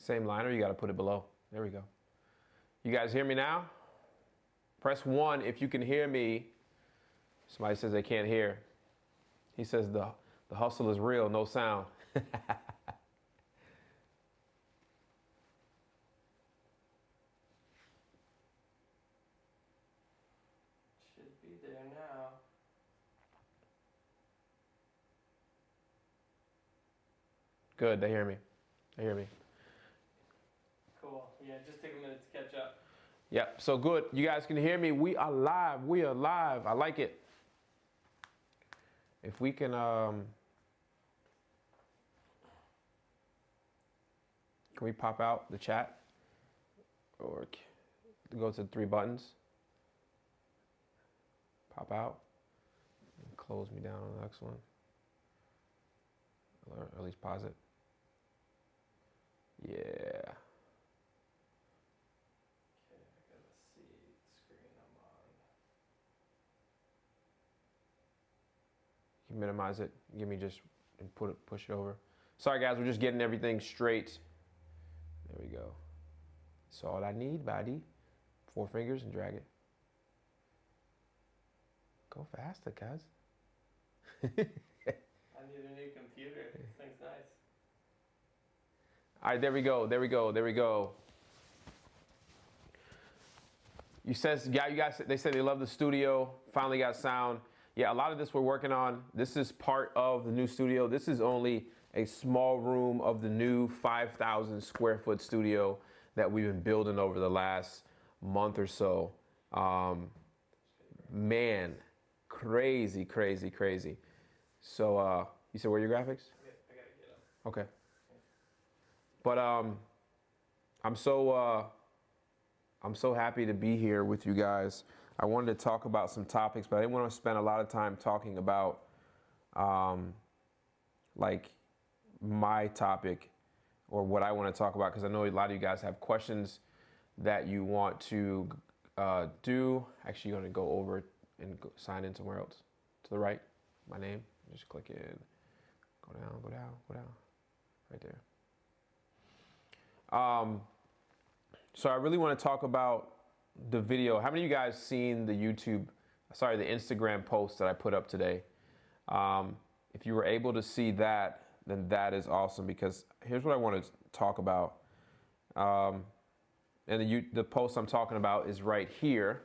Same line, or you got to put it below. There we go. You guys hear me now? Press 1 if you can hear me. Somebody says they can't hear. He says the hustle is real, no sound. Should be there now. Good, they hear me. They hear me. Cool. Yeah, just take a minute to catch up. Yep, so good. You guys can hear me. We are live. We are live. I like it. If we can we pop out the chat? Or go to the 3 buttons? Pop out. And close me down on the next one. Or at least pause it. Yeah. Okay, I gotta see the screen I'm on. You can minimize it. Give me just and push it over. Sorry guys, we're just getting everything straight. There we go. That's all I need, buddy. 4 fingers and drag it. Go faster, cuz. I need a new computer. This thing's nice. All right, there we go. There we go. There we go. You guys, they said they love the studio. Finally got sound. Yeah, a lot of this we're working on. This is part of the new studio. This is only a small room of the new 5,000 square foot studio that we've been building over the last month or so. Man, crazy, crazy, crazy. So, you said where are your graphics? I gotta get up. Okay. But I'm so happy to be here with you guys. I wanted to talk about some topics, but I didn't want to spend a lot of time talking about like my topic or what I want to talk about, because I know a lot of you guys have questions that you want to do. Actually, you're going to go over and sign in somewhere else. To the right, my name. Just click in. Go down, go down, go down. Right there. So I really want to talk about the video. How many of you guys seen the Instagram post that I put up today? If you were able to see that, then that is awesome, because here's what I want to talk about. And the post I'm talking about is right here.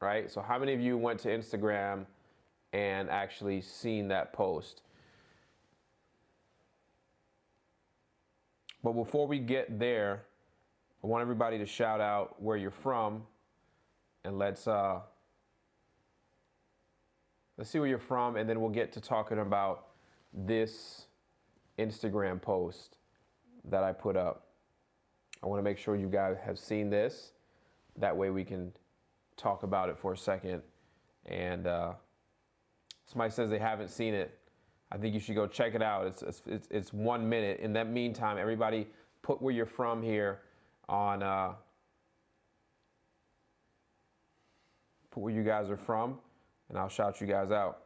Right? So how many of you went to Instagram and actually seen that post? But before we get there, I want everybody to shout out where you're from, and let's see where you're from, and then we'll get to talking about this Instagram post that I put up. I want to make sure you guys have seen this. That way we can talk about it for a second. And somebody says they haven't seen it. I think you should go check it out. It's 1 minute. In that meantime, everybody put where you're from here on, put where you guys are from, and I'll shout you guys out.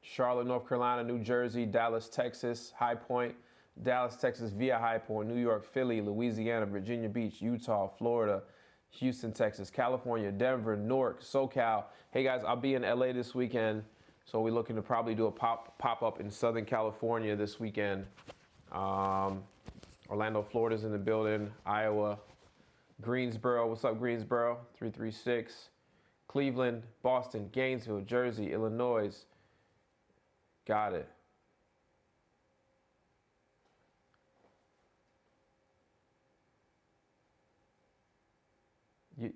Charlotte, North Carolina, New Jersey, Dallas, Texas, High Point, Dallas, Texas via High Point, New York, Philly, Louisiana, Virginia Beach, Utah, Florida, Houston, Texas, California, Denver, Newark, SoCal. Hey guys, I'll be in LA this weekend, so we're looking to probably do a pop-up in Southern California this weekend. Orlando, Florida's in the building, Iowa, Greensboro, what's up Greensboro, 336, Cleveland, Boston, Gainesville, Jersey, Illinois. Got it.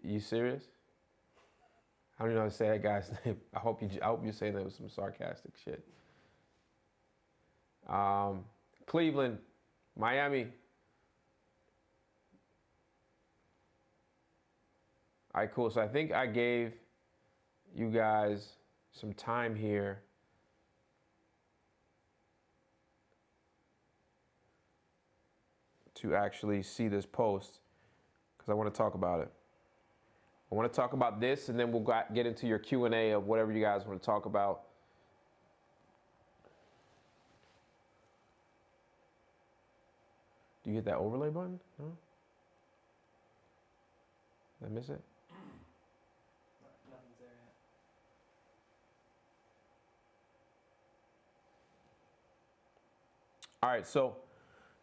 You serious? I don't even know how to say that guy's name. I hope you're saying that with some sarcastic shit. Cleveland, Miami. All right, cool. So I think I gave you guys some time here to actually see this post because I want to talk about it. I want to talk about this, and then we'll get into your Q&A of whatever you guys want to talk about. Do you hit that overlay button? No? Did I miss it? Nothing's there yet. All right, so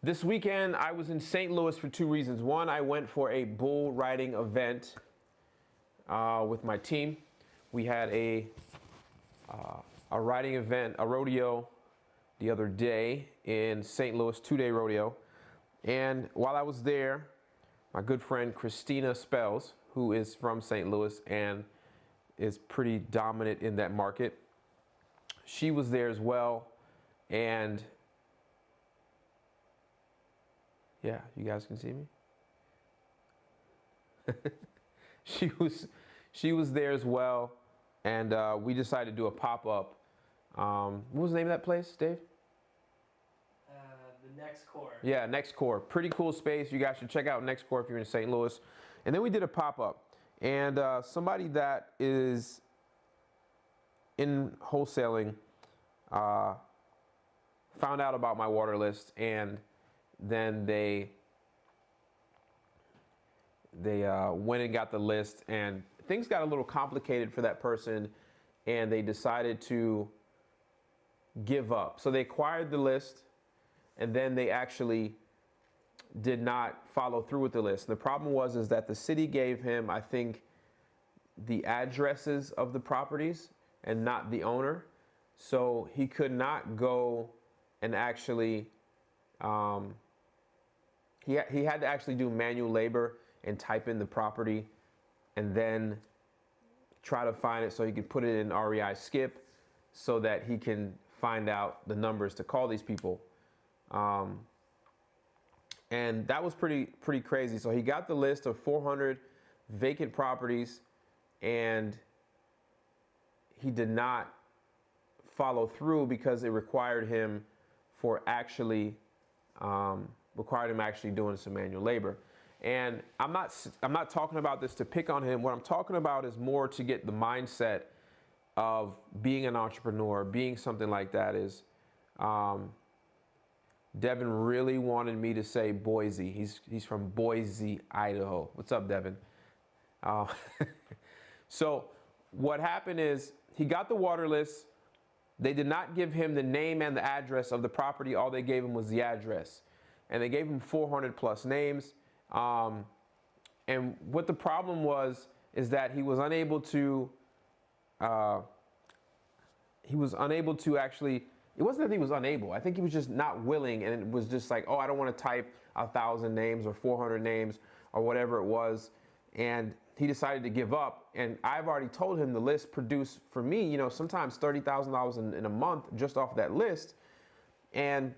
this weekend I was in St. Louis for two reasons. One, I went for a bull riding event with my team. We had a riding event, a rodeo the other day in St. Louis, 2-day rodeo. And while I was there, my good friend Christina Spells, who is from St. Louis and is pretty dominant in that market, she was there as well. And yeah, you guys can see me. She was there as well, and we decided to do a pop-up. What was the name of that place, Dave? The Next Core. Yeah, Next Core. Pretty cool space. You guys should check out Next Core if you're in St. Louis. And then we did a pop-up, and somebody that is in wholesaling found out about my water list, and then they went and got the list, and things got a little complicated for that person, and they decided to give up. So they acquired the list, and then they actually did not follow through with the list. And the problem is that the city gave him, I think, the addresses of the properties and not the owner. So he could not go and actually, he had to actually do manual labor and type in the property and then try to find it so he could put it in REI skip so that he can find out the numbers to call these people. And that was pretty crazy. So he got the list of 400 vacant properties, and he did not follow through because it required him actually doing some manual labor. And I'm not talking about this to pick on him. What I'm talking about is more to get the mindset of being an entrepreneur, being something like that is. Devin really wanted me to say Boise. He's from Boise, Idaho. What's up, Devin? So what happened is he got the water list. They did not give him the name and the address of the property. All they gave him was the address. And they gave him 400 plus names. And what the problem is that he was unable to actually, it wasn't that he was unable. I think he was just not willing, and it was just like, oh, I don't want to type 1,000 names or 400 names or whatever it was. And he decided to give up. And I've already told him the list produced for me, sometimes $30,000 in a month just off that list. And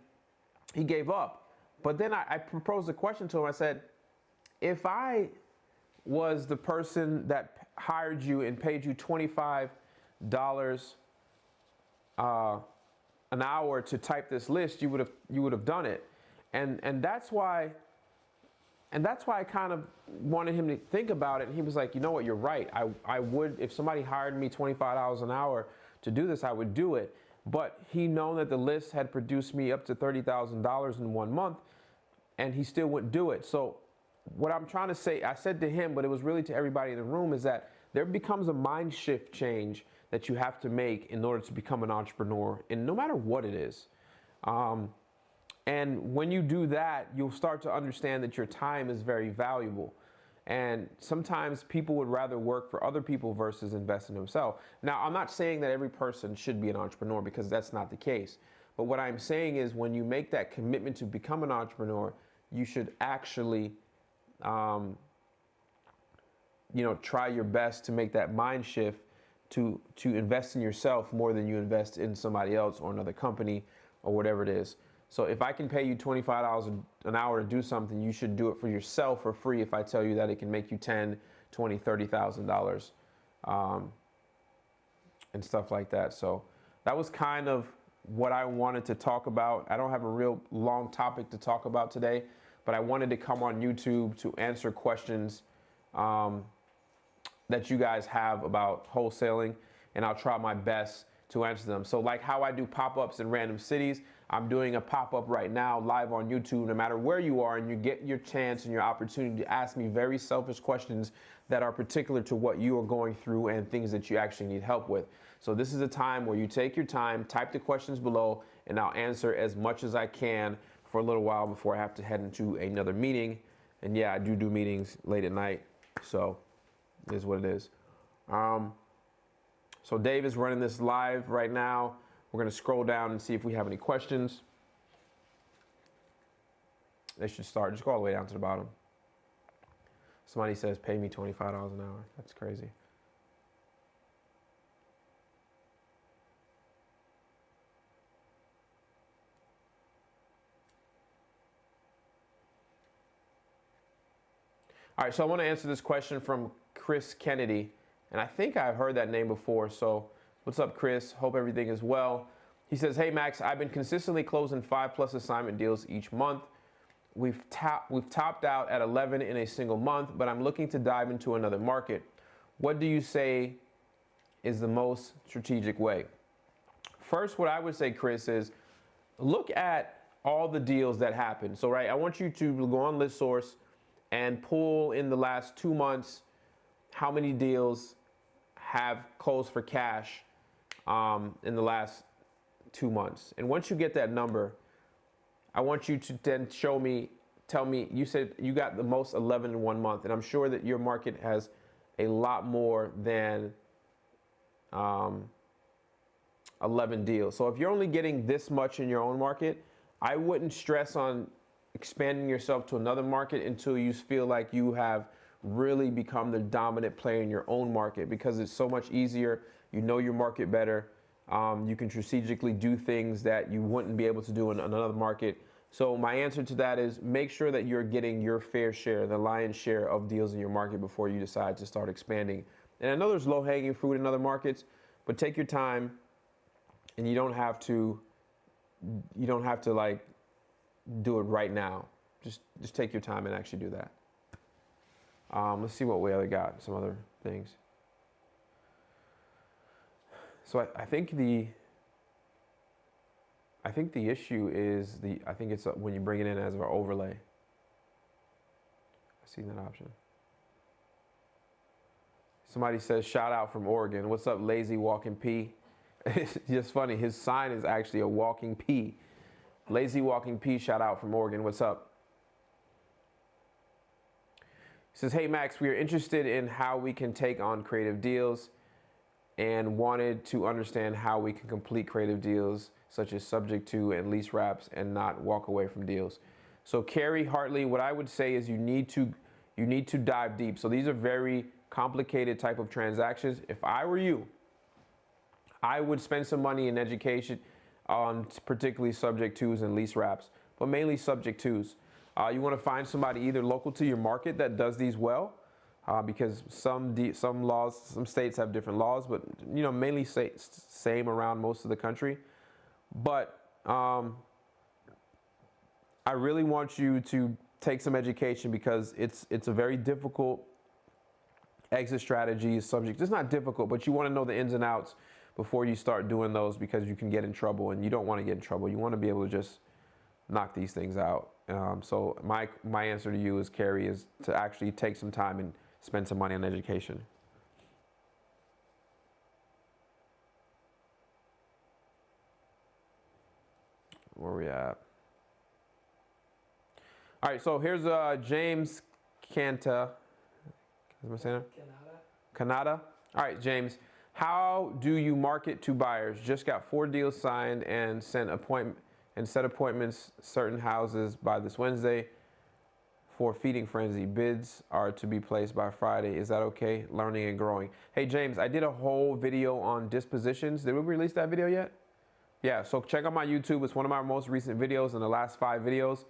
he gave up. But then I proposed a question to him. I said, if I was the person that hired you and paid you $25 an hour to type this list, you would have done it. And that's why I kind of wanted him to think about it. And he was like, you know what, you're right. I would, if somebody hired me $25 an hour to do this, I would do it. But he known that the list had produced me up to $30,000 in 1 month, and he still wouldn't do it. So what I'm trying to say, I said to him, but it was really to everybody in the room, is that there becomes a mind shift change that you have to make in order to become an entrepreneur, and no matter what it is. And when you do that, you'll start to understand that your time is very valuable. And sometimes people would rather work for other people versus invest in themselves. Now, I'm not saying that every person should be an entrepreneur, because that's not the case. But what I'm saying is when you make that commitment to become an entrepreneur, you should actually try your best to make that mind shift to invest in yourself more than you invest in somebody else or another company or whatever it is. So if I can pay you $25 an hour to do something, you should do it for yourself for free if I tell you that it can make you $10,000, $20,000, $30,000 and stuff like that. So that was kind of what I wanted to talk about. I don't have a real long topic to talk about today, but I wanted to come on YouTube to answer questions that you guys have about wholesaling, and I'll try my best to answer them. So like how I do pop-ups in random cities, I'm doing a pop-up right now live on YouTube. No matter where you are, and you get your chance and your opportunity to ask me very selfish questions that are particular to what you are going through and things that you actually need help with. So this is a time where you take your time, type the questions below, and I'll answer as much as I can for a little while before I have to head into another meeting. And yeah, I do meetings late at night, so it is what it is. So Dave is running this live right now. We're going to scroll down and see if we have any questions. They should start. Just go all the way down to the bottom. Somebody says, pay me $25 an hour. That's crazy. All right, so I want to answer this question from Chris Kennedy. And I think I've heard that name before. So what's up, Chris? Hope everything is well. He says, hey, Max, I've been consistently closing 5+ assignment deals each month. We've topped out at 11 in a single month, but I'm looking to dive into another market. What do you say is the most strategic way? First, what I would say, Chris, is look at all the deals that happened. So, right, I want you to go on ListSource and pull in the last 2 months how many deals have closed for cash in the last 2 months. And once you get that number, I want you to then tell me, you said you got the most 11 in 1 month, and I'm sure that your market has a lot more than 11 deals. So if you're only getting this much in your own market, I wouldn't stress on expanding yourself to another market until you feel like you have really become the dominant player in your own market, because it's so much easier. You know your market better. You can strategically do things that you wouldn't be able to do in another market. So my answer to that is make sure that you're getting your fair share, the lion's share of deals in your market before you decide to start expanding. And I know there's low-hanging fruit in other markets, but take your time, and you don't have to like do it right now. Just take your time and actually do that. Let's see what we other got, some other things. So I think the issue is it's when you bring it in as an overlay. I see that option. Somebody says, shout out from Oregon. What's up, lazy walking P? It's just funny. His sign is actually a walking P. Lazy walking P, shout out from Oregon. What's up? He says, hey, Max, we are interested in how we can take on creative deals and wanted to understand how we can complete creative deals such as subject to and lease wraps and not walk away from deals. So Carrie Hartley, what I would say is you need to dive deep. So these are very complicated type of transactions. If I were you, I would spend some money in education on particularly subject tos and lease wraps, but mainly subject tos. You want to find somebody either local to your market that does these well, because some states have different laws, but mainly same around most of the country. But I really want you to take some education, because it's a very difficult exit strategy subject. It's not difficult, but you want to know the ins and outs before you start doing those, because you can get in trouble, and you don't want to get in trouble. You want to be able to just knock these things out. So my answer to you is, Carrie, is to actually take some time and spend some money on education. Where are we at? All right, so here's James Canta. Am I saying that? Canada. All right, James. How do you market to buyers? Just got 4 deals signed and set appointments certain houses by this Wednesday for feeding frenzy. Bids are to be placed by Friday. Is that okay? Learning and growing. Hey, James, I did a whole video on dispositions. Did we release that video yet? Yeah, so check out my YouTube. It's one of my most recent videos in the last 5 videos.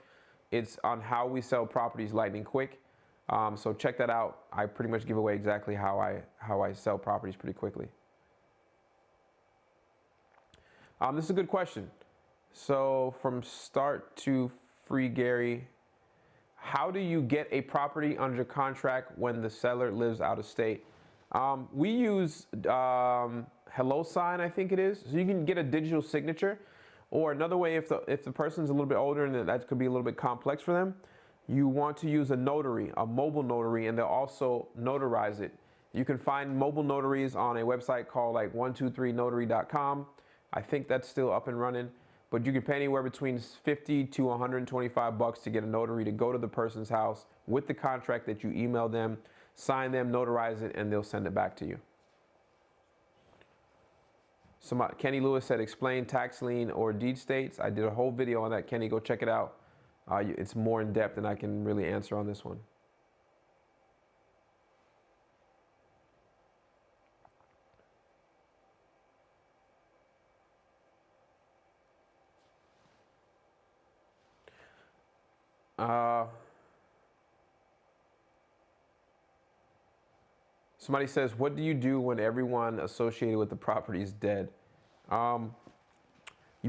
It's on how we sell properties lightning quick. So check that out. I pretty much give away exactly how I sell properties pretty quickly. This is a good question. So from start to free Gary, how do you get a property under contract when the seller lives out of state? We use HelloSign, I think it is. So you can get a digital signature. Or another way, if the person's a little bit older and that could be a little bit complex for them, you want to use a notary, a mobile notary, and they'll also notarize it. You can find mobile notaries on a website called like 123notary.com. I think that's still up and running, but you can pay anywhere between 50 to 125 bucks to get a notary to go to the person's house with the contract that you email them, sign them, notarize it, and they'll send it back to you. Kenny Lewis said, explain tax lien or deed states. I did a whole video on that, Kenny. Go check it out. It's more in depth than I can really answer on this one. Somebody says, what do you do when everyone associated with the property is dead? You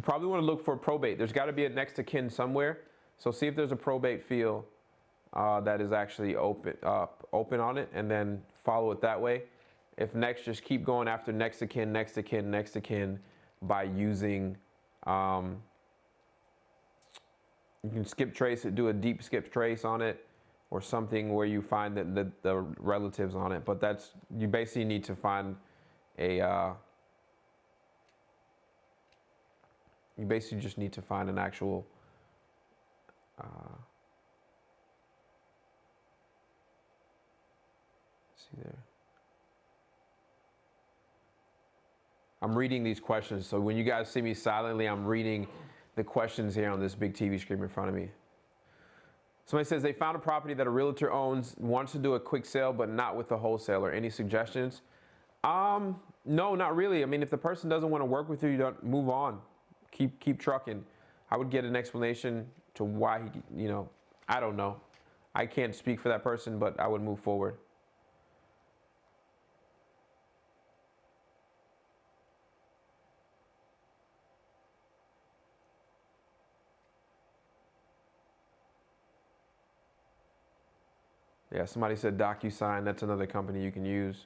probably want to look for probate. There's got to be a next of kin somewhere. So see if there's a probate field that is actually open on it, and then follow it that way. If next, just keep going after next of kin, next of kin, next of kin by using, you can skip trace it, do a deep skip trace on it, or something where you find the relatives on it. But that's, you basically need to find a, you basically just need to find an actual, see there. I'm reading these questions. So when you guys see me silently, I'm reading the questions here on this big TV screen in front of me. Somebody says they found a property that a realtor owns, wants to do a quick sale, but not with the wholesaler. Any suggestions? No, not really. I mean, if the person doesn't want to work with you, you don't move on. Keep trucking. I would get an explanation to why he, I don't know. I can't speak for that person, but I would move forward. Yeah, somebody said DocuSign. That's another company you can use.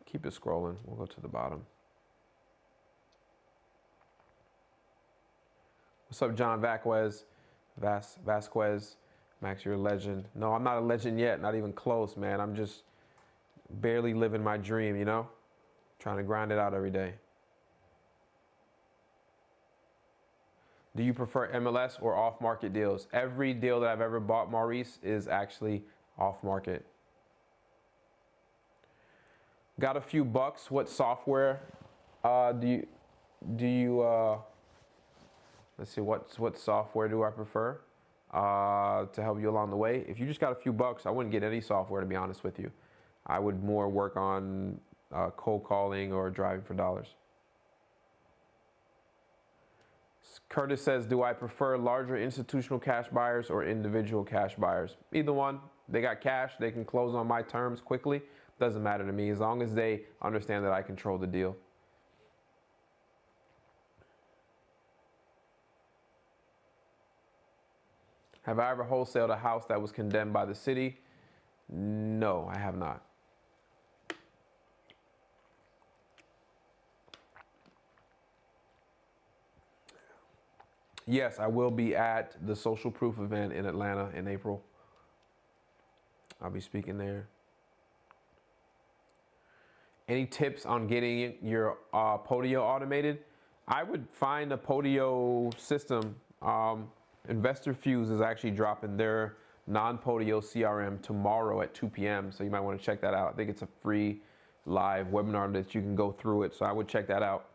Keep it scrolling. We'll go to the bottom. What's up, John Vasquez? Max, you're a legend. No, I'm not a legend yet. Not even close, man. I'm just barely living my dream, Trying to grind it out every day. Do you prefer MLS or off-market deals? Every deal that I've ever bought, Maurice, is actually off-market. Got a few bucks. What software do you let's see, what software do I prefer to help you along the way? If you just got a few bucks, I wouldn't get any software, to be honest with you. I would more work on cold calling or driving for dollars. Curtis says, do I prefer larger institutional cash buyers or individual cash buyers? Either one. They got cash. They can close on my terms quickly. Doesn't matter to me as long as they understand that I control the deal. Have I ever wholesaled a house that was condemned by the city? No, I have not. Yes, I will be at the Social Proof event in Atlanta in April. I'll be speaking there. Any tips on getting your Podio automated? I would find a Podio system. Investor Fuse is actually dropping their non-Podio CRM tomorrow at 2 p.m. So you might want to check that out. I think it's a free live webinar that you can go through it. So I would check that out.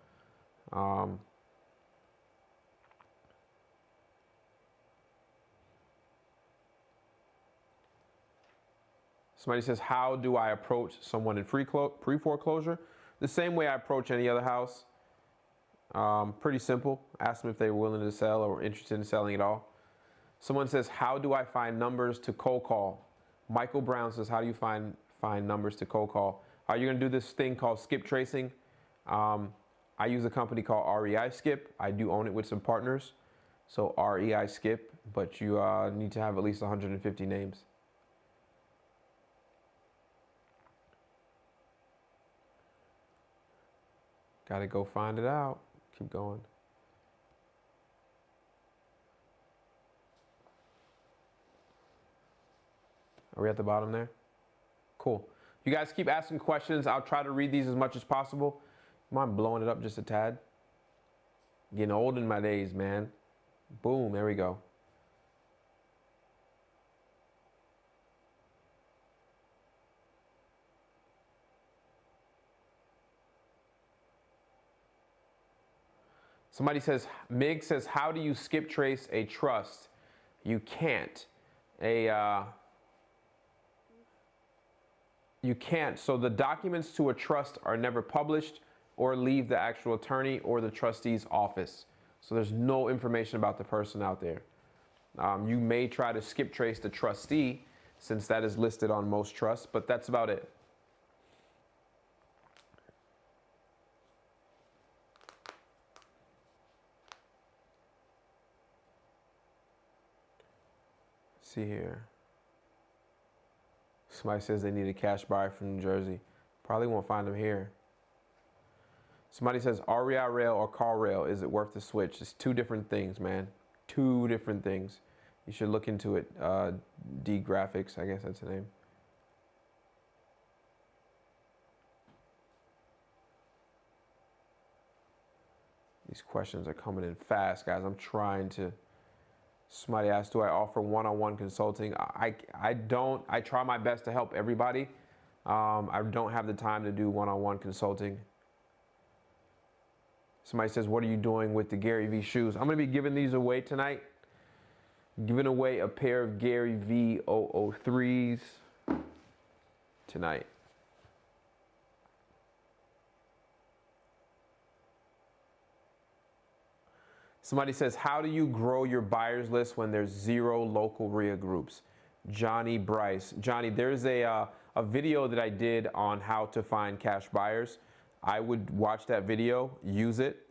Somebody says, how do I approach someone in pre-foreclosure? The same way I approach any other house. Pretty simple. Ask them if they're willing to sell or interested in selling at all. Someone says, how do I find numbers to cold call? Michael Brown says, how do you find numbers to cold call? You're going to do this thing called skip tracing. I use a company called REI Skip. I do own it with some partners. So REI skip, but you need to have at least 150 names. Gotta go find it out. Keep going. Are we at the bottom there? Cool. You guys keep asking questions. I'll try to read these as much as possible. Mind blowing it up just a tad? Getting old in my days, man. Boom, there we go. Somebody says, Mig says, how do you skip trace a trust? You can't. You can't. So the documents to a trust are never published or leave the actual attorney or the trustee's office. So there's no information about the person out there. You may try to skip trace the trustee since that is listed on most trusts, but that's about it. See here. Somebody says they need a cash buyer from New Jersey. Probably won't find them here. Somebody says REI rail or car rail, is it worth the switch? It's two different things, man. Two different things. You should look into it. D Graphics, I guess that's the name. These questions are coming in fast, guys. I'm trying to. Somebody asked, do I offer one-on-one consulting? I don't. I try my best to help everybody. I don't have the time to do one-on-one consulting. Somebody says, what are you doing with the Gary V shoes? I'm going to be giving these away tonight. Giving away a pair of Gary V 003s tonight. Somebody says, how do you grow your buyers list when there's 0 local RIA groups? Johnny Bryce. Johnny, there's a video that I did on how to find cash buyers. I would watch that video, use it.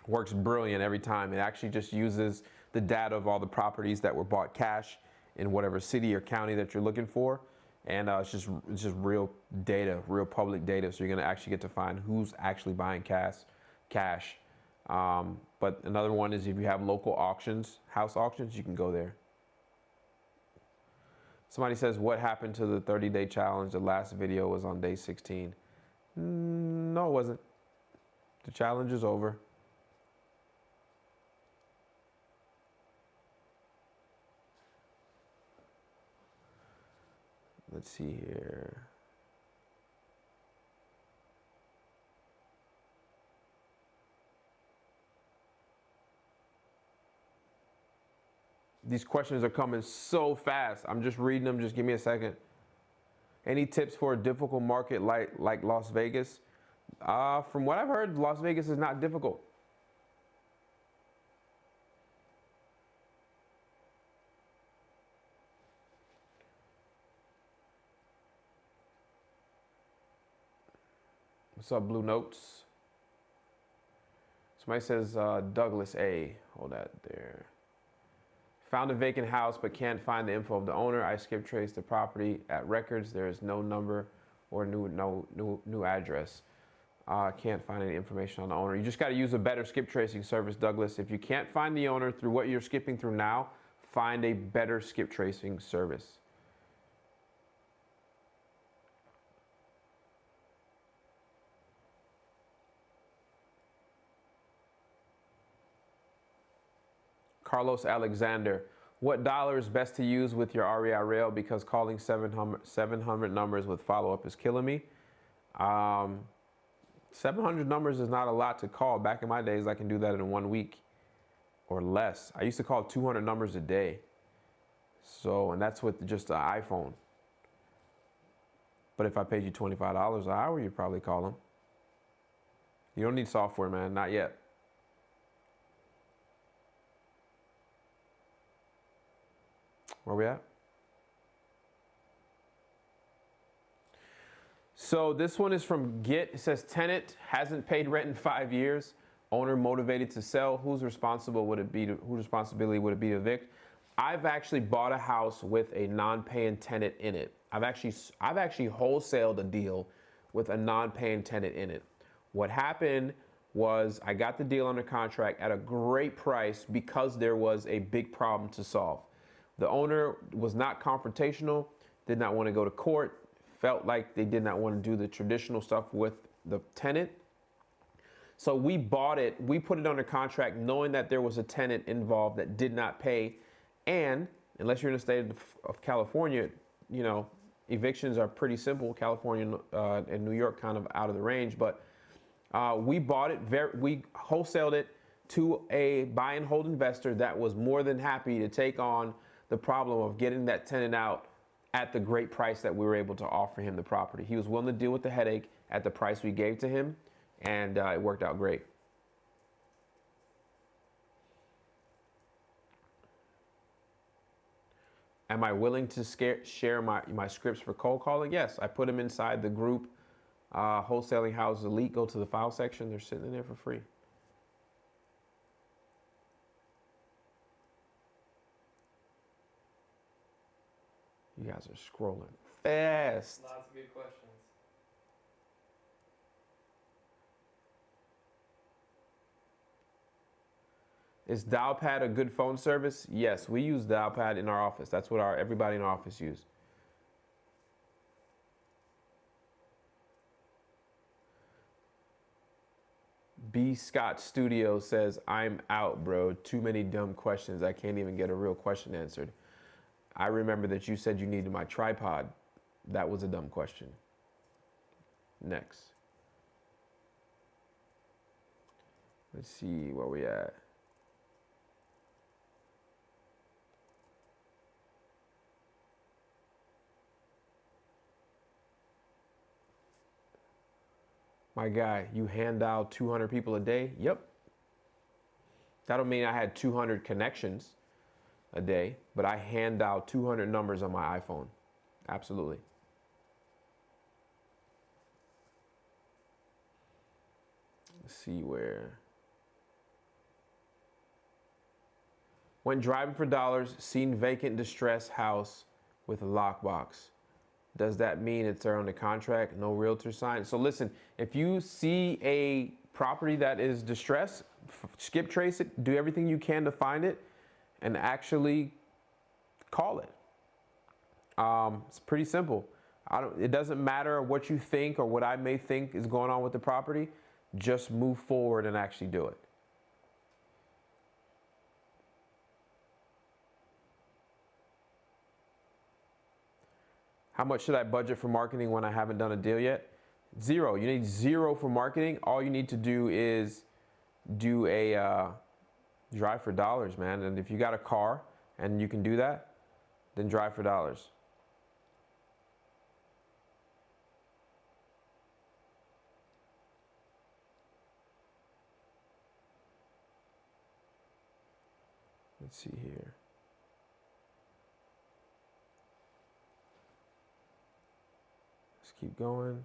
Works brilliant every time. It actually just uses the data of all the properties that were bought cash in whatever city or county that you're looking for. And it's just real data, real public data. So you're going to actually get to find who's actually buying cash. But another one is if you have local auctions, house auctions, you can go there. Somebody says, what happened to the 30-day challenge? The last video was on day 16. No, it wasn't. The challenge is over. Let's see here. These questions are coming so fast. I'm just reading them. Just give me a second. Any tips for a difficult market like Las Vegas? From what I've heard, Las Vegas is not difficult. What's up, Blue Notes? Somebody says Douglas A. Hold that there. Found a vacant house but can't find the info of the owner. I skip traced the property at records. There is no number or new address. Can't find any information on the owner. You just got to use a better skip tracing service, Douglas. If you can't find the owner through what you're skipping through now, find a better skip tracing service. Carlos Alexander, what dollar is best to use with your REI rail because calling 700 numbers with follow-up is killing me? 700 numbers is not a lot to call. Back in my days, I can do that in 1 week or less. I used to call 200 numbers a day. So, and that's with just an iPhone. But if I paid you $25 an hour, you'd probably call them. You don't need software, man, not yet. Where we at? So this one is from Git. It says tenant hasn't paid rent in 5 years. Owner motivated to sell. Whose responsibility would it be to evict? I've actually bought a house with a non-paying tenant in it. I've actually wholesaled a deal with a non-paying tenant in it. What happened was I got the deal under contract at a great price because there was a big problem to solve. The owner was not confrontational, did not want to go to court, felt like they did not want to do the traditional stuff with the tenant. So we bought it, we put it under contract knowing that there was a tenant involved that did not pay. And unless you're in the state of California, you know, evictions are pretty simple. California and New York kind of out of the range, but we bought it, we wholesaled it to a buy and hold investor that was more than happy to take on the problem of getting that tenant out at the great price that we were able to offer him the property. He was willing to deal with the headache at the price we gave to him, and it worked out great. Am I willing to share my scripts for cold calling? Yes, I put them inside the group, Wholesaling Houses Elite. Go to the file section. They're sitting in there for free. You guys are scrolling fast. Lots of good questions. Is Dialpad a good phone service? Yes, we use Dialpad in our office. That's what everybody in our office use. B Scott Studio says, I'm out, bro. Too many dumb questions. I can't even get a real question answered. I remember that you said you needed my tripod. That was a dumb question. Next. Let's see where we at. My guy, you hand dial 200 people a day? Yep. That don't mean I had 200 connections a day, but I hand dial 200 numbers on my iPhone. Absolutely. Let's see where. When driving for dollars, seen vacant distressed house with a lockbox. Does that mean it's under contract, no realtor sign? So listen, if you see a property that is distressed, skip trace it, do everything you can to find it, and actually call it. It's pretty simple. It doesn't matter what you think or what I may think is going on with the property. Just move forward and actually do it. How much should I budget for marketing when I haven't done a deal yet? Zero. You need zero for marketing. All you need to do is do a drive for dollars, man. And if you got a car and you can do that, then drive for dollars. Let's see here. Let's keep going.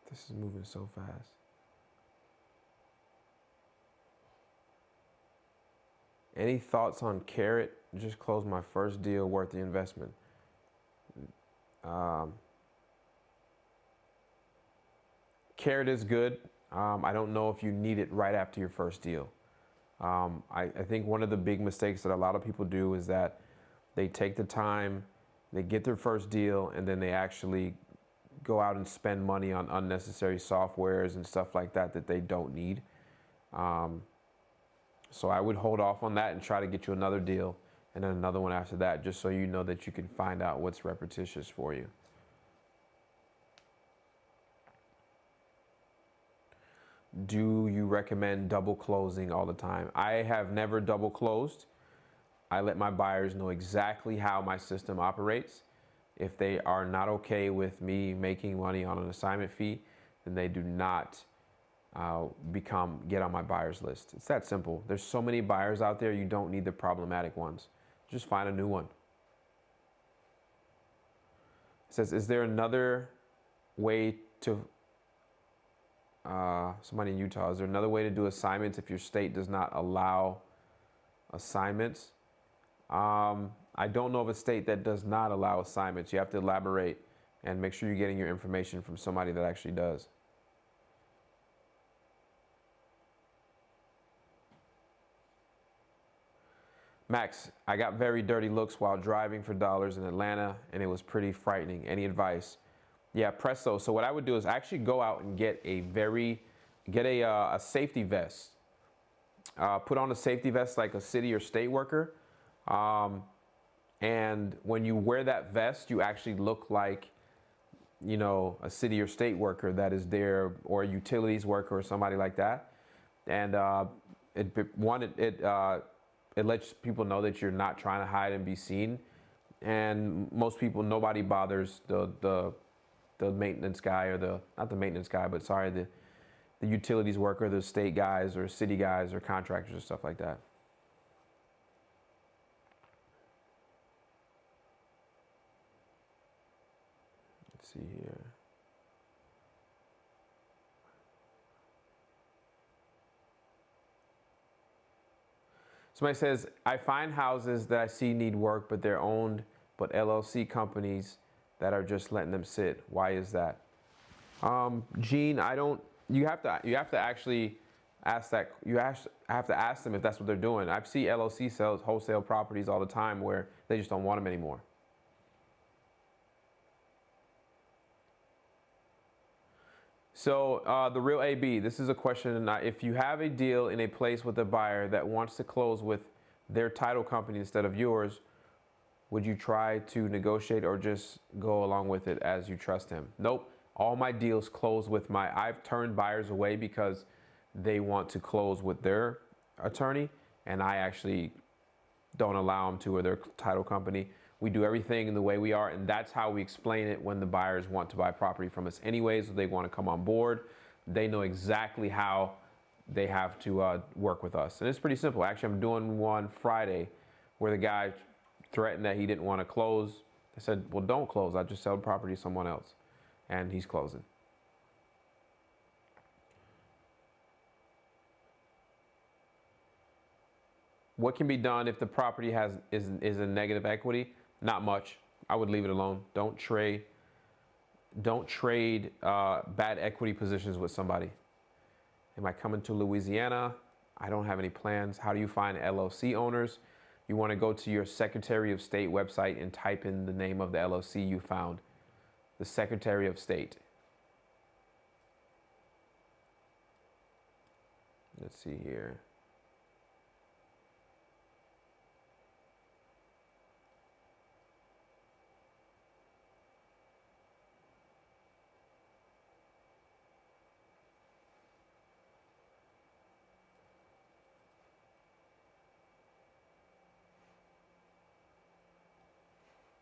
This is moving so fast. Any thoughts on Carrot? Just closed my first deal worth the investment. Carrot is good. I don't know if you need it right after your first deal. I think one of the big mistakes that a lot of people do is that they take the time, they get their first deal, and then they actually go out and spend money on unnecessary softwares and stuff like that that they don't need. So I would hold off on that and try to get you another deal and then another one after that, just so you know that you can find out what's repetitious for you. Do you recommend double closing all the time? I have never double closed. I let my buyers know exactly how my system operates. If they are not okay with me making money on an assignment fee, then they do not get on my buyers list. It's that simple. There's so many buyers out there, you don't need the problematic ones. Just find a new one. It says, is there another way to, somebody in Utah, is there another way to do assignments if your state does not allow assignments? I don't know of a state that does not allow assignments. You have to elaborate and make sure you're getting your information from somebody that actually does. Max, I got very dirty looks while driving for dollars in Atlanta, and it was pretty frightening. Any advice? Yeah, presto. So what I would do is actually go out and get a safety vest. Put on a safety vest like a city or state worker. And when you wear that vest, you actually look like, you know, a city or state worker that is there, or a utilities worker or somebody like that. And it lets people know that you're not trying to hide and be seen. And most people, nobody bothers the maintenance guy, or not the maintenance guy, but sorry, the utilities worker, the state guys or city guys or contractors or stuff like that. Let's see here. Somebody says, I find houses that I see need work, but they're owned, but LLC companies that are just letting them sit. Why is that? Gene, you have to actually ask that. Have to ask them if that's what they're doing. I see LLC sells wholesale properties all the time where they just don't want them anymore. So the real AB, this is a question. If you have a deal in a place with a buyer that wants to close with their title company instead of yours, would you try to negotiate or just go along with it as you trust him? Nope. All my deals close with I've turned buyers away because they want to close with their attorney, and I actually don't allow them to, or their title company. We do everything in the way we are, and that's how we explain it when the buyers want to buy property from us anyways, or they want to come on board. They know exactly how they have to work with us. And it's pretty simple. Actually, I'm doing one Friday where the guy threatened that he didn't want to close. I said, well, don't close. I'll just sell the property to someone else. And he's closing. What can be done if the property is in negative equity? Not much. I would leave it alone. Don't trade bad equity positions with somebody. Am I coming to Louisiana? I don't have any plans. How do you find LLC owners? You want to go to your Secretary of State website and type in the name of the LLC you found. The Secretary of State. Let's see here.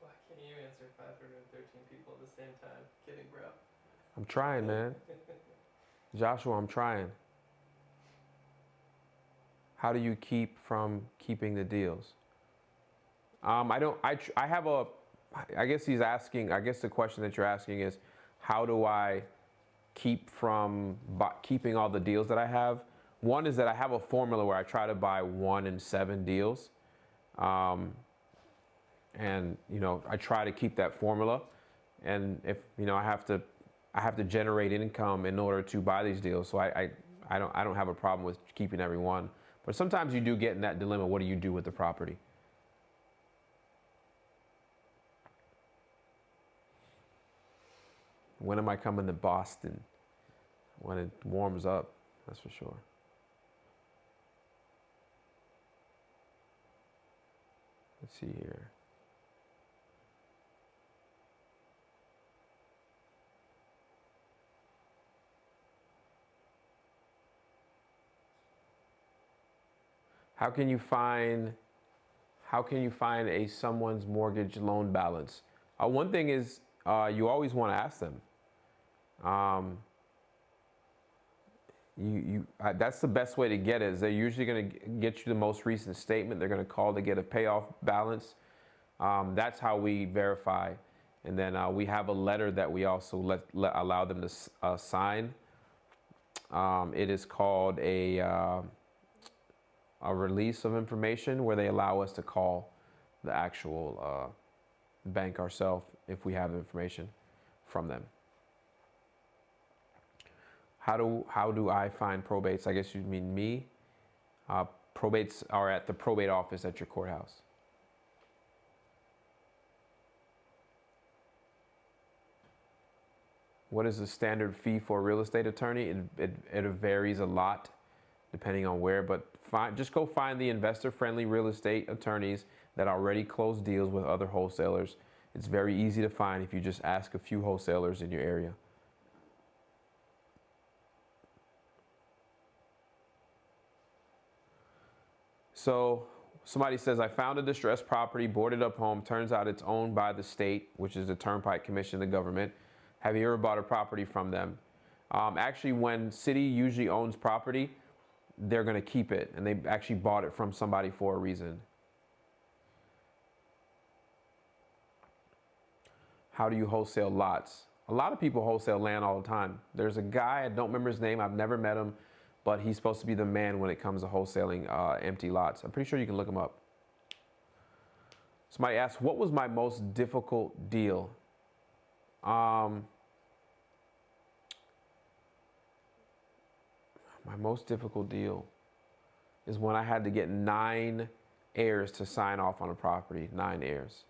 Why can't you answer 513 people at the same time? Kidding, bro. I'm trying, man. Joshua, I'm trying. How do you keep from keeping the deals? I guess he's asking, I guess the question that you're asking is, how do I keep from keeping all the deals that I have? One is that I have a formula where I try to buy 1 in 7 deals. And, you know, I try to keep that formula. And if, you know, I have to generate income in order to buy these deals. So I don't have a problem with keeping every one. But sometimes you do get in that dilemma. What do you do with the property? When am I coming to Boston? When it warms up, that's for sure. Let's see here. How can you find someone's mortgage loan balance? One thing is you always want to ask them. That's the best way to get it. Is they're usually going to get you the most recent statement. They're going to call to get a payoff balance. That's how we verify. And then we have a letter that we also allow them to sign. It is called a release of information, where they allow us to call the actual bank ourselves if we have information from them. How do I find probates? I guess you mean me. Probates are at the probate office at your courthouse. What is the standard fee for a real estate attorney? It varies a lot depending on where, but just go find the investor-friendly real estate attorneys that already close deals with other wholesalers. It's very easy to find if you just ask a few wholesalers in your area. So somebody says, I found a distressed property, boarded up home. Turns out it's owned by the state, which is the Turnpike Commission, the government. Have you ever bought a property from them? Actually, when city usually owns property, they're going to keep it. And they actually bought it from somebody for a reason. How do you wholesale lots? A lot of people wholesale land all the time. There's a guy, I don't remember his name. I've never met him. But he's supposed to be the man when it comes to wholesaling empty lots. I'm pretty sure you can look him up. Somebody asked, what was my most difficult deal? My most difficult deal is when I had to get 9 heirs to sign off on a property. 9 heirs.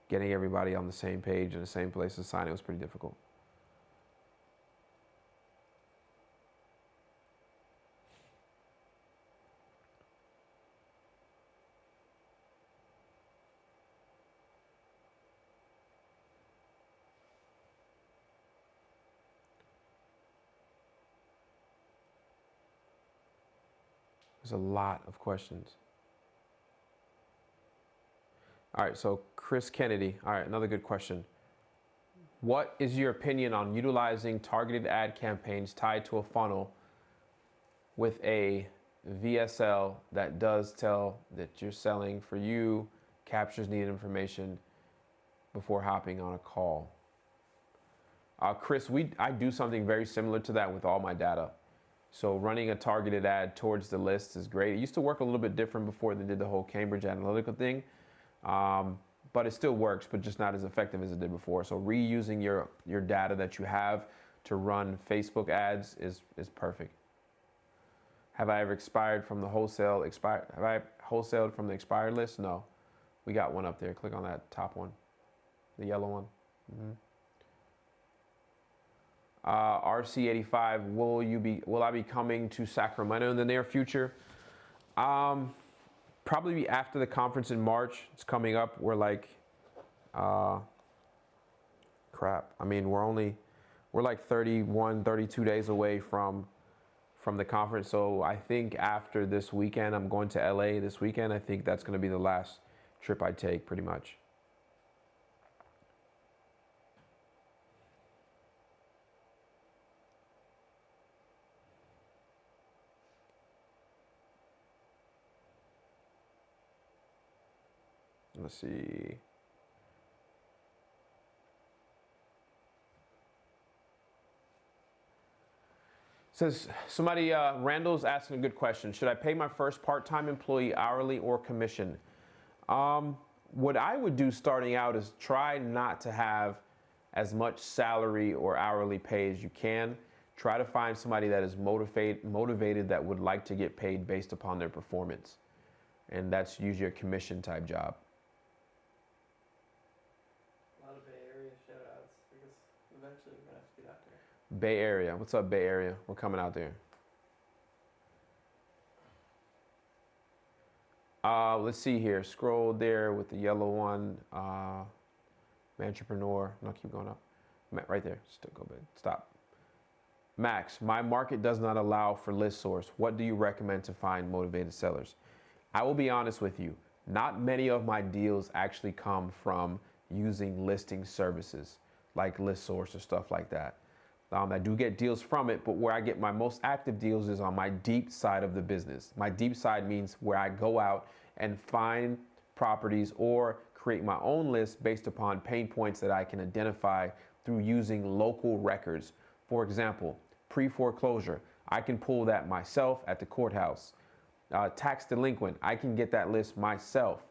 Getting everybody on the same page in the same place to sign it was pretty difficult. There's a lot of questions. All right, so Chris Kennedy. All right, another good question. What is your opinion on utilizing targeted ad campaigns tied to a funnel with a VSL that does tell that you're selling for you, captures needed information before hopping on a call? Chris, I do something very similar to that with all my data. So running a targeted ad towards the list is great. It used to work a little bit different before they did the whole Cambridge Analytica thing. But it still works, but just not as effective as it did before. So reusing your data that you have to run Facebook ads is perfect. Have I ever expired from the have I wholesaled from the expired list? No. We got one up there. Click on that top one, the yellow one. RC85, will I be coming to Sacramento in the near future? Probably be after the conference in March. It's coming up. We're like, crap. I mean, we're like 31, 32 days away from the conference. So I think after this weekend, I'm going to LA this weekend. I think that's going to be the last trip I take, pretty much. Let's see. Says somebody, Randall's asking a good question. Should I pay my first part-time employee hourly or commission? What I would do starting out is try not to have as much salary or hourly pay as you can. Try to find somebody that is motivated that would like to get paid based upon their performance. And that's usually a commission type job. Eventually we're going to have to get out there. Bay Area. What's up, Bay Area? We're coming out there. Let's see here. Scroll there with the yellow one. Entrepreneur. No, keep going up. Right there. Still go back. Stop. Max, my market does not allow for list source. What do you recommend to find motivated sellers? I will be honest with you. Not many of my deals actually come from using listing services like list source or stuff like that. I do get deals from it, but where I get my most active deals is on my deep side of the business. My deep side means where I go out and find properties or create my own list based upon pain points that I can identify through using local records. For example, pre-foreclosure, I can pull that myself at the courthouse. Tax delinquent, I can get that list myself.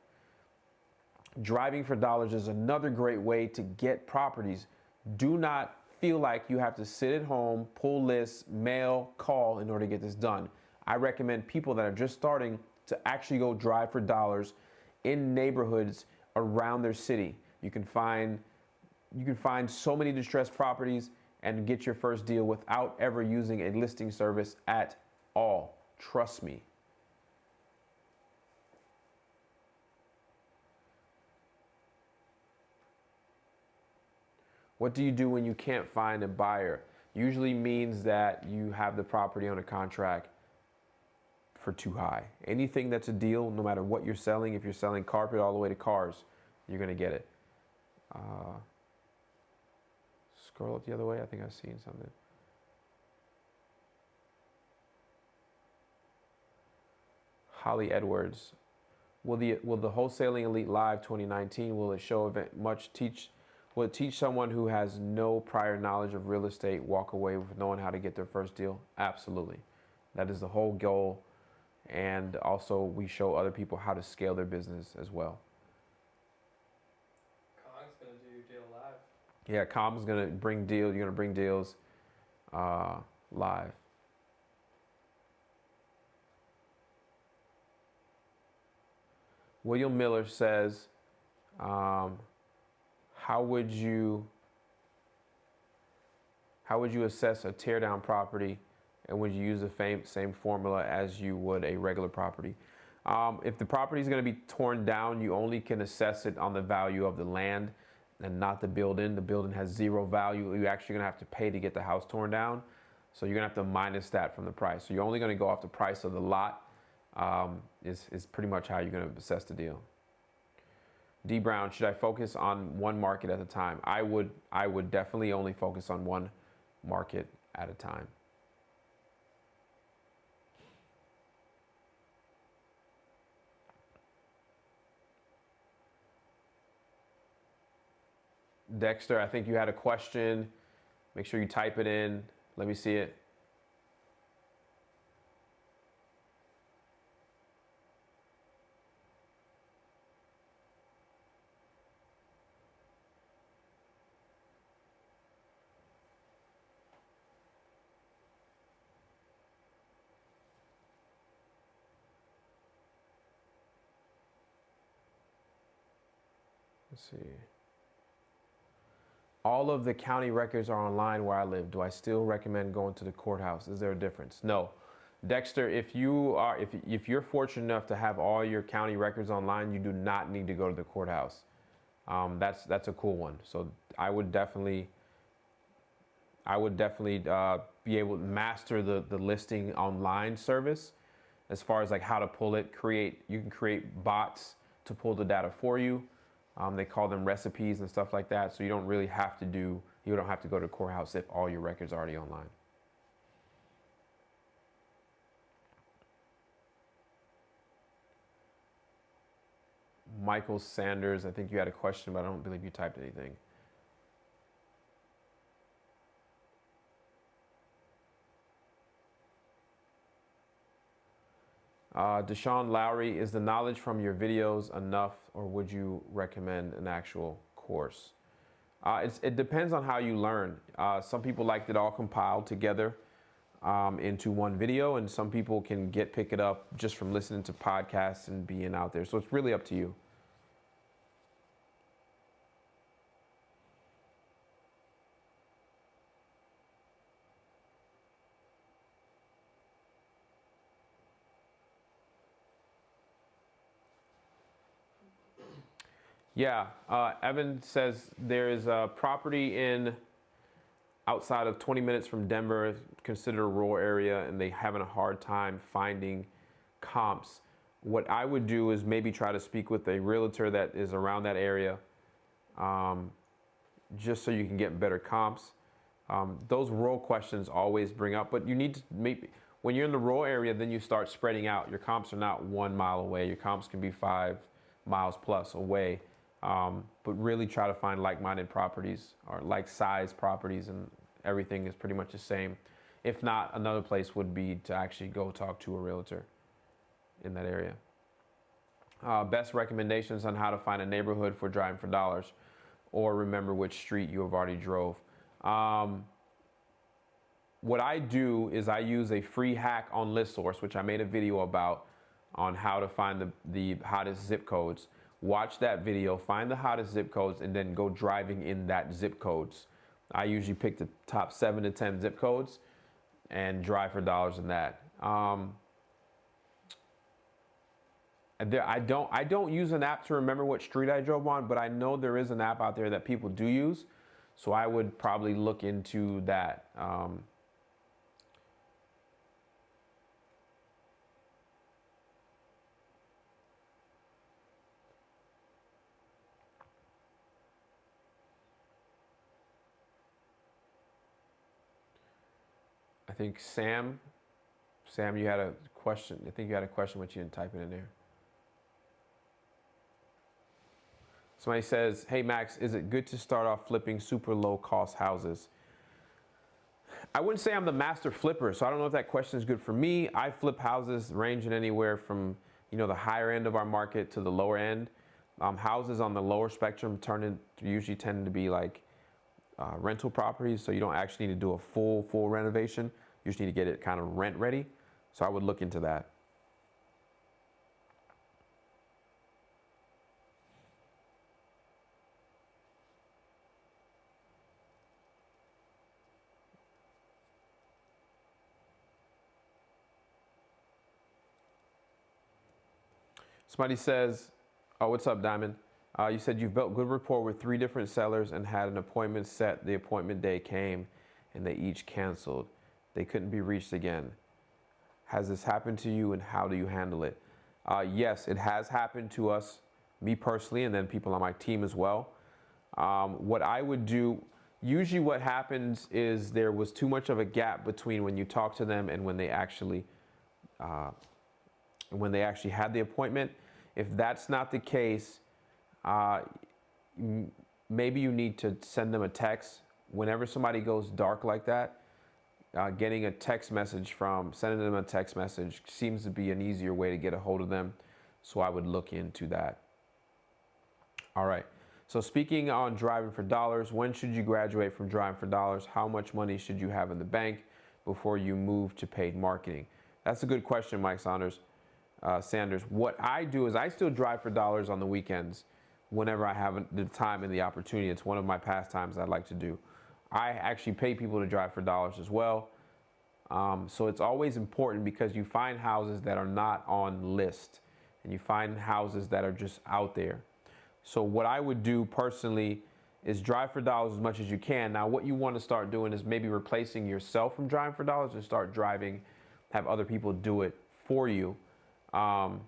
Driving for dollars is another great way to get properties. Do not feel like you have to sit at home, pull lists, mail, call in order to get this done. I recommend people that are just starting to actually go drive for dollars in neighborhoods around their city. You can find so many distressed properties and get your first deal without ever using a listing service at all. Trust me. What do you do when you can't find a buyer? Usually means that you have the property on a contract for too high. Anything that's a deal, no matter what you're selling, if you're selling carpet all the way to cars, you're gonna get it. Scroll it the other way, I think I've seen something. Holly Edwards, will the Wholesaling Elite Live 2019, will it show event will it teach someone who has no prior knowledge of real estate walk away with knowing how to get their first deal? Absolutely. That is the whole goal. And also we show other people how to scale their business as well. Kong's gonna do deal live. Yeah, Com's gonna bring deals. You're gonna bring deals live. William Miller says, how would you assess a teardown property, and would you use the same formula as you would a regular property? If the property is going to be torn down, you only can assess it on the value of the land and not the building. The building has zero value. You're actually going to have to pay to get the house torn down. So you're going to have to minus that from the price. So you're only going to go off the price of the lot. Is pretty much how you're going to assess the deal. D Brown, should I focus on one market at a time? I would definitely only focus on one market at a time. Dexter, I think you had a question. Make sure you type it in. Let me see it. Let's see. All of the county records are online where I live. Do I still recommend going to the courthouse? Is there a difference? No. Dexter, if you're fortunate enough to have all your county records online, you do not need to go to the courthouse. That's a cool one. So I would definitely be able to master the listing online service as far as like how to pull it. You can create bots to pull the data for you. They call them recipes and stuff like that. So you don't have to go to the courthouse if all your records are already online. Michael Sanders, I think you had a question, but I don't believe you typed anything. Deshaun Lowry, is the knowledge from your videos enough, or would you recommend an actual course? It depends on how you learn. Some people like it all compiled together into one video, and some people can pick it up just from listening to podcasts and being out there. So it's really up to you. Yeah, Evan says there is a property outside of 20 minutes from Denver, considered a rural area, and they having a hard time finding comps. What I would do is maybe try to speak with a realtor that is around that area, just so you can get better comps. Those rural questions always bring up, but you need to when you're in the rural area, then you start spreading out. Your comps are not 1 mile away. Your comps can be 5 miles plus away. But really try to find like-minded properties or like-sized properties, and everything is pretty much the same. If not, another place would be to actually go talk to a realtor in that area. Best recommendations on how to find a neighborhood for driving for dollars, or remember which street you have already drove. What I do is I use a free hack on ListSource, which I made a video about, on how to find the hottest zip codes. Watch that video, find the hottest zip codes, and then go driving in that zip codes. I usually pick the top 7 to 10 zip codes and drive for dollars in that. I don't use an app to remember what street I drove on, but I know there is an app out there that people do use, so I would probably look into that. I think Sam, you had a question. I think you had a question, but you didn't type it in there. Somebody says, hey Max, is it good to start off flipping super low cost houses? I wouldn't say I'm the master flipper, so I don't know if that question is good for me. I flip houses ranging anywhere from, the higher end of our market to the lower end. Houses on the lower spectrum usually tend to be like rental properties, so you don't actually need to do a full renovation. You just need to get it kind of rent ready. So I would look into that. Somebody says, oh, what's up, Diamond? You said you've built good rapport with 3 different sellers and had an appointment set. The appointment day came and they each canceled. They couldn't be reached again. Has this happened to you, and how do you handle it? Yes, it has happened to us, me personally, and then people on my team as well. What I would do, usually what happens is there was too much of a gap between when you talk to them and when they actually had the appointment. If that's not the case, maybe you need to send them a text. Whenever somebody goes dark like that, sending them a text message seems to be an easier way to get a hold of them. So I would look into that. All right. So speaking on driving for dollars, when should you graduate from driving for dollars? How much money should you have in the bank before you move to paid marketing? That's a good question, Mike Sanders. What I do is I still drive for dollars on the weekends whenever I have the time and the opportunity. It's one of my pastimes I'd like to do. I actually pay people to drive for dollars as well. So it's always important, because you find houses that are not on list, and you find houses that are just out there. So what I would do personally is drive for dollars as much as you can. Now, what you want to start doing is maybe replacing yourself from driving for dollars and start have other people do it for you. And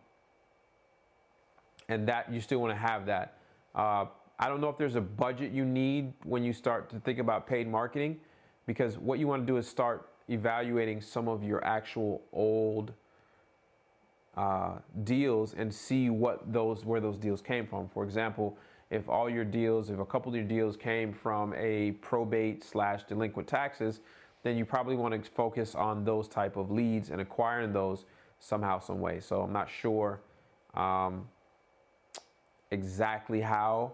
that you still want to have that. I don't know if there's a budget you need when you start to think about paid marketing, because what you want to do is start evaluating some of your actual old deals and see where those deals came from. For example, if a couple of your deals came from a probate / delinquent taxes, then you probably want to focus on those type of leads and acquiring those somehow, some way. So I'm not sure exactly how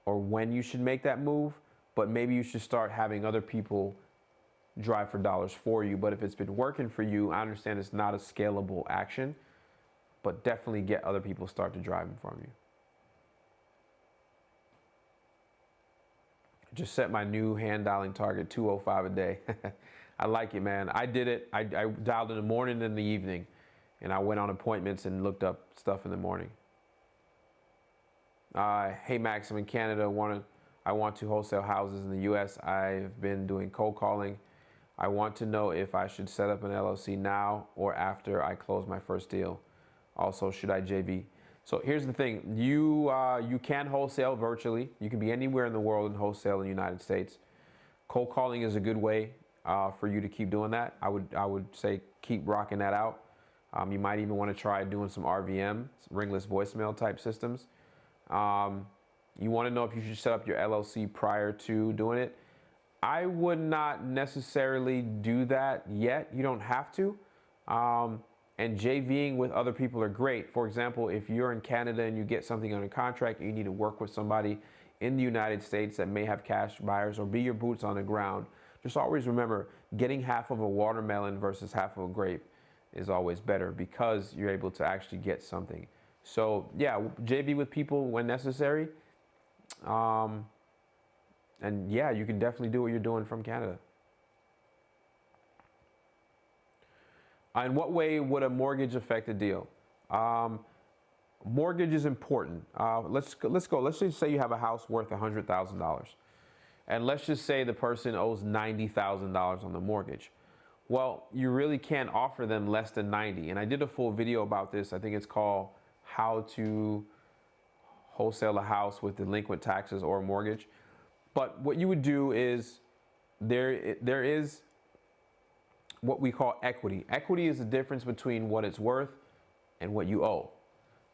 or when you should make that move, but maybe you should start having other people drive for dollars for you. But if it's been working for you, I understand it's not a scalable action, but definitely get other people start to drive them from you. Just set my new hand dialing target, 205 a day. I like it, man. I did it. I dialed in the morning and the evening, and I went on appointments and looked up stuff in the morning. Hey Max, I'm in Canada. I want to wholesale houses in the U.S. I've been doing cold calling. I want to know if I should set up an LLC now or after I close my first deal. Also, should I JV? So here's the thing. You can wholesale virtually. You can be anywhere in the world and wholesale in the United States. Cold calling is a good way for you to keep doing that. I would say keep rocking that out. You might even want to try doing some RVM, ringless voicemail type systems. You want to know if you should set up your LLC prior to doing it. I would not necessarily do that yet. You don't have to. And JVing with other people are great. For example, if you're in Canada and you get something under contract, you need to work with somebody in the United States that may have cash buyers or be your boots on the ground. Just always remember, getting half of a watermelon versus half of a grape is always better because you're able to actually get something. So yeah, JV with people when necessary. And yeah, you can definitely do what you're doing from Canada. In what way would a mortgage affect a deal? Mortgage is important. Let's go. Let's just say you have a house worth $100,000. And let's just say the person owes $90,000 on the mortgage. Well, you really can't offer them less than 90. And I did a full video about this. I think it's called How to Wholesale a House with Delinquent Taxes or Mortgage. But what you would do is there is what we call equity. Equity is the difference between what it's worth and what you owe.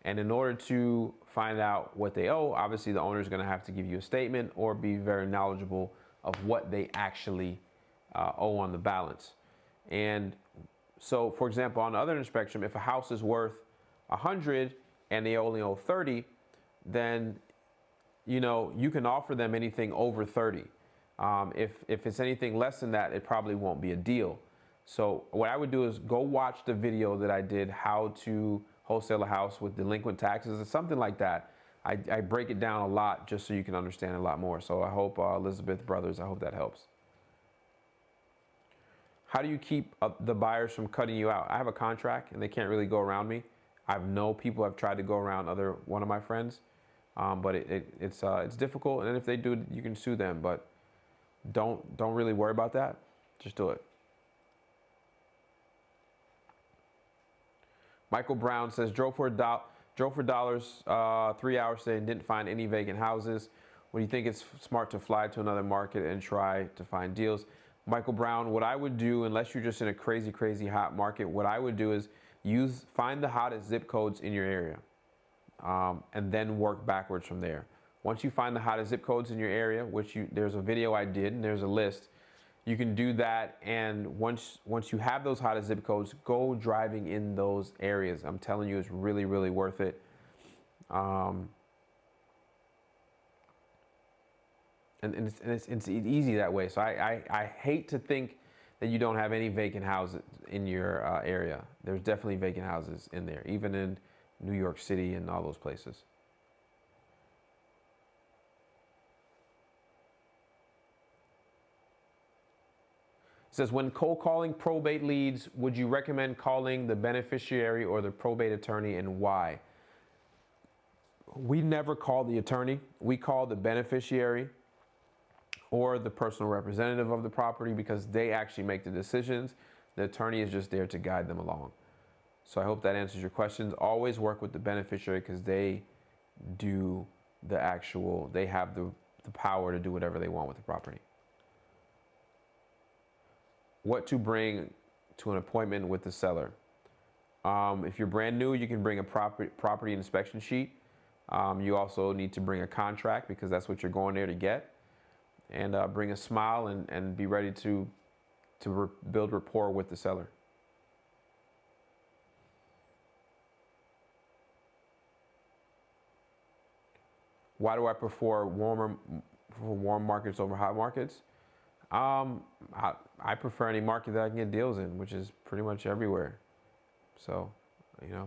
And in order to find out what they owe, obviously the owner is going to have to give you a statement or be very knowledgeable of what they actually owe on the balance. And so, for example, on the other end of the spectrum, if a house is worth 100 and they only owe 30, then you can offer them anything over 30. If it's anything less than that, it probably won't be a deal. So what I would do is go watch the video that I did, how to wholesale a house with delinquent taxes or something like that. I break it down a lot just so you can understand a lot more. So I hope, Elizabeth Brothers, I hope that helps. How do you keep the buyers from cutting you out? I have a contract and they can't really go around me. I know people have tried to go around one of my friends, but it's difficult. And if they do, you can sue them, but don't really worry about that. Just do it. Michael Brown says, drove for dollars 3 hours today and didn't find any vacant houses. When you think it's smart to fly to another market and try to find deals? Michael Brown, what I would do, unless you're just in a crazy, crazy hot market, what I would do is find the hottest zip codes in your area and then work backwards from there. Once you find the hottest zip codes in your area, there's a video I did and there's a list, you can do that. And once you have those hottest zip codes, go driving in those areas. I'm telling you, it's really, really worth it. And it's easy that way. So I hate to think that you don't have any vacant houses in your area. There's definitely vacant houses in there, even in New York City and all those places. It says, when cold calling probate leads, would you recommend calling the beneficiary or the probate attorney, and why? We never call the attorney. We call the beneficiary or the personal representative of the property because they actually make the decisions. The attorney is just there to guide them along. So I hope that answers your questions. Always work with the beneficiary because they do they have the power to do whatever they want with the property. What to bring to an appointment with the seller. If you're brand new, you can bring a property inspection sheet. You also need to bring a contract because that's what you're going there to get. And bring a smile and be ready to build rapport with the seller. Why do I prefer warm markets over hot markets? I prefer any market that I can get deals in, which is pretty much everywhere. So,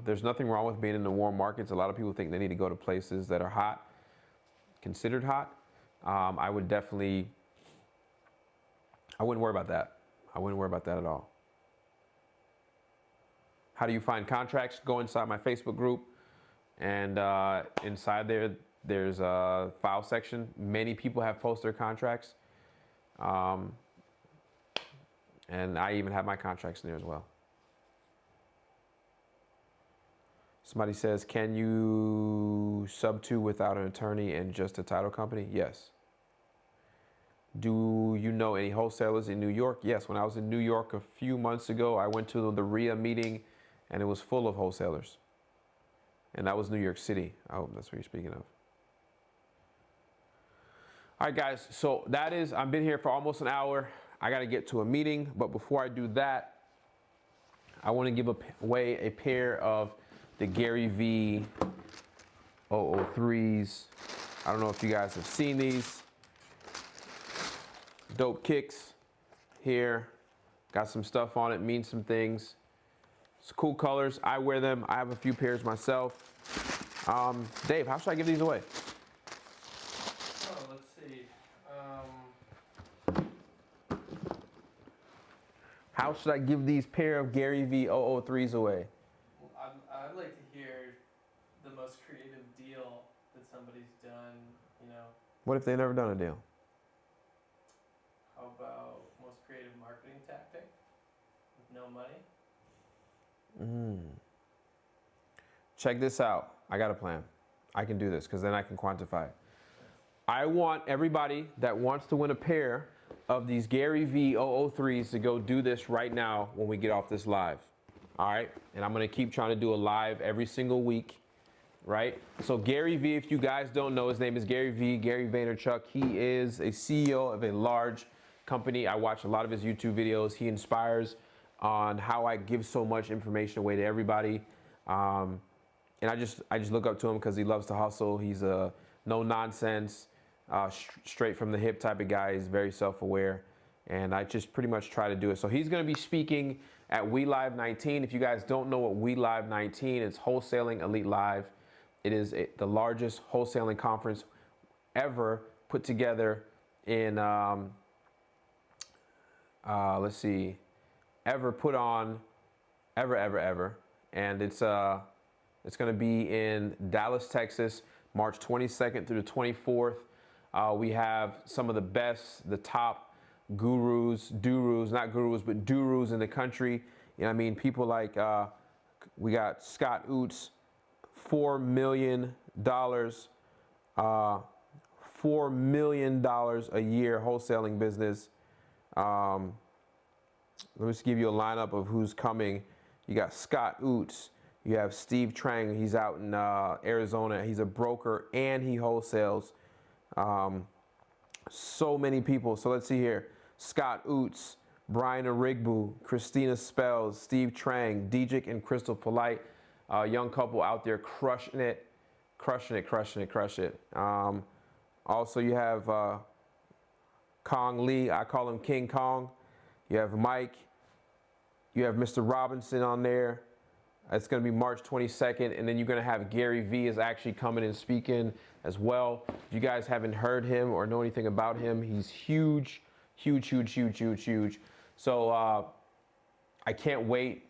there's nothing wrong with being in the warm markets. A lot of people think they need to go to places that are hot, considered hot. I wouldn't worry about that. I wouldn't worry about that at all. How do you find contracts? Go inside my Facebook group, and inside there's a file section. Many people have posted their contracts. And I even have my contracts in there as well. Somebody says, can you sub to without an attorney and just a title company? Yes. Do you know any wholesalers in New York? Yes, when I was in New York a few months ago, I went to the RIA meeting and it was full of wholesalers. And that was New York City. I hope that's what you're speaking of. All right, guys, so that is, I've been here for almost an hour. I got to get to a meeting, but before I do that, I want to give away a pair of the Gary V 003s. I don't know if you guys have seen these. Dope kicks here. Got some stuff on it, means some things. It's cool colors. I wear them. I have a few pairs myself. Dave, how should I give these away? Oh, let's see. How should I give these pair of Gary V 003s away? I'd like to hear the most creative deal that somebody's done, you know. What if they've never done a deal? How about most creative marketing tactic with no money? Check this out. I got a plan. I can do this because then I can quantify it. I want everybody that wants to win a pair of these Gary V 003s to go do this right now when we get off this live. All right? And I'm going to keep trying to do a live every single week, right? So Gary V, if you guys don't know, his name is Gary V, Gary Vaynerchuk. He is a CEO of a large company. I watch a lot of his YouTube videos. He inspires on how I give so much information away to everybody. And I just look up to him because he loves to hustle. He's a no nonsense, straight from the hip type of guy. He's very self-aware, and I just pretty much try to do it. So he's going to be speaking at WELIVE 19. If you guys don't know what WELIVE 19, it's Wholesaling Elite Live. It is the largest wholesaling conference ever put together in, let's see, ever put on, ever. And it's going to be in Dallas, Texas, March 22nd through the 24th. We have some of the best, the top gurus, not gurus, but durus in the country. You know what I mean? People like, we got Scott Oots, $4 million, $4 million a year wholesaling business. Let me just give you a lineup of who's coming. You got Scott Oots. You have Steve Trang. He's out in Arizona. He's a broker and he wholesales. So many people. So let's see here. Scott Oots, Brian Arigbu, Christina Spells, Steve Trang, Dejik and Crystal Polite. Young couple out there crushing it. Also, you have Kong Lee. I call him King Kong. You have Mike. You have Mr. Robinson on there. It's going to be March 22nd. And then you're going to have Gary V is actually coming and speaking as well. If you guys haven't heard him or know anything about him, he's huge. So I can't wait.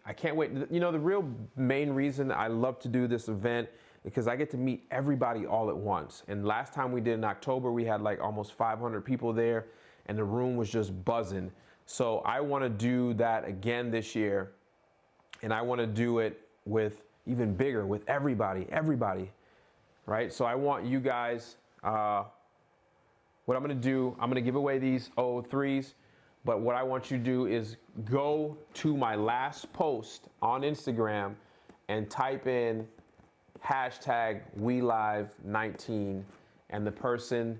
You know, the real main reason I love to do this event is because I get to meet everybody all at once. And last time we did in October, we had like almost 500 people there and the room was just buzzing. So I want to do that again this year. And I want to do it with even bigger, with everybody, right? So I want you guys, what I'm going to do, I'm going to give away these 003s, but what I want you to do is go to my last post on Instagram and type in hashtag WELIVE19, and the person,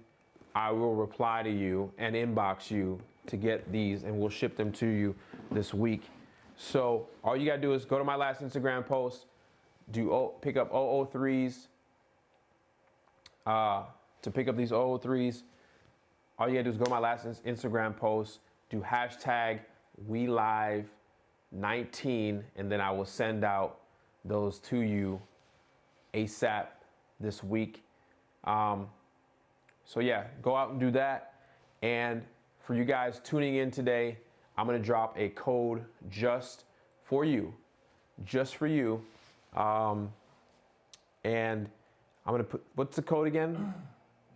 I will reply to you and inbox you to get these, and we'll ship them to you this week. So all you gotta do is go to my last Instagram post, pick up 003s. To pick up these 003s, all you gotta do is go to my last Instagram post, do hashtag WELIVE19, and then I will send out those to you ASAP this week. So yeah, go out and do that. And for you guys tuning in today, I'm going to drop a code just for you. And I'm going to put, what's the code again?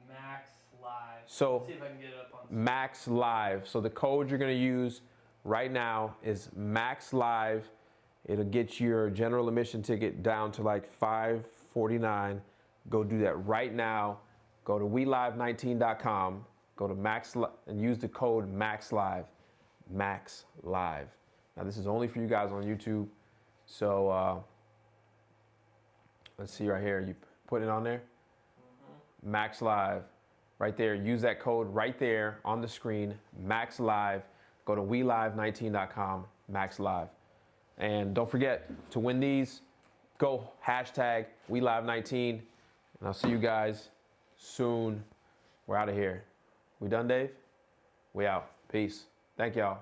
Max Live. So Let's see if I can get it up on screen. Max Live. So the code you're going to use right now is Max Live. It'll get your general admission ticket down to like $549. Go do that right now. Go to WeLive19.com. Go to and use the code MAXLIVE. MAXLIVE. Now this is only for you guys on YouTube. So let's see right here. You put it on there. MAXLIVE. Right there. Use that code right there on the screen. MAXLIVE. Go to WELIVE19.com. MAXLIVE. And don't forget to win these. Go hashtag WELIVE19. And I'll see you guys soon. We're out of here. We done, Dave? We out. Peace. Thank y'all.